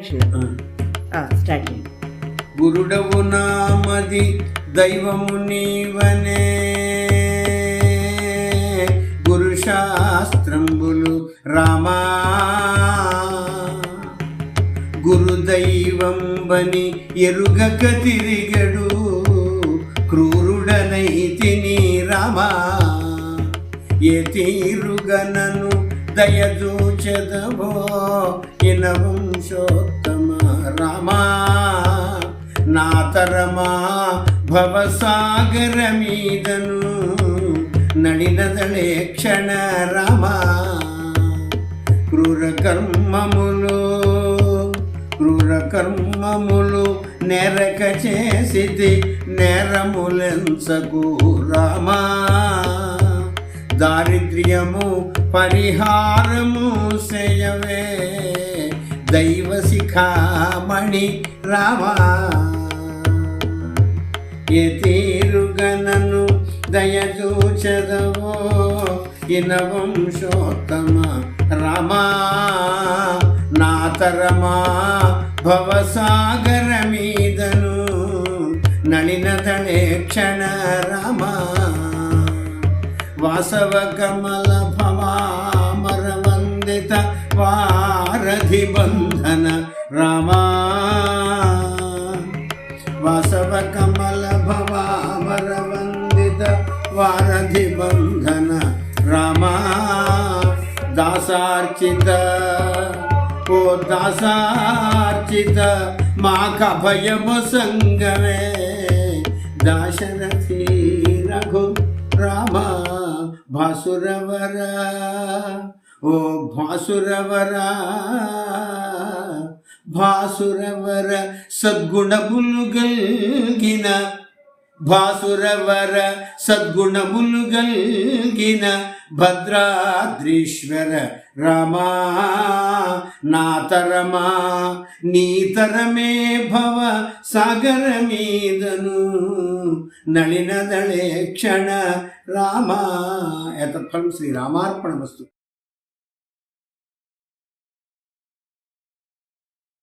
Start చేయండి. గురుడవు నామది దైవము నీవనే, గురు శాస్త్రంబులు రామా, గురు దైవం బని ఎరుగక తిరిగడు క్రూరుడనైతిని రామా, ఏ తీరుగనను దయచూచెదవో ఇన వంశోత్తమ రామా, నా తరమా భవసాగర మీదను నడినదళే క్షణ రామా, క్రూర కర్మములు నెరక చేసితి నేరములెంచకు రామా, దారిద్ర్యము పరిహారము చేయవే దైవ శిఖామణి రామా, ఏ తీరుగనను దయచూచెదవో ఇన వంశోత్తమ రామా, నా తరమా భవసాగర మీదను నళినదళే క్షణ రామా, వాసవ కమల భవామర వందిత వారధి బంధన రామా, వాసవ కమల భవామర వందిత వారధి బంధన రామా, దాసార్చిత ఓ దాసార్చిత మాక భయము సంగమే దాశరథి రఘు రామ, భాసురవర ఓ భాసురవర సద్గుణములు గల్గిన, భాసురవర సద్గుణములు గల్గిన భద్రాద్రీశ్వర రామా, నా తరమా నీతరమే భవ సాగర మీదను నళినదళే క్షణ రామా. ఏతత్ఫలం శ్రీరామార్పణమస్తు.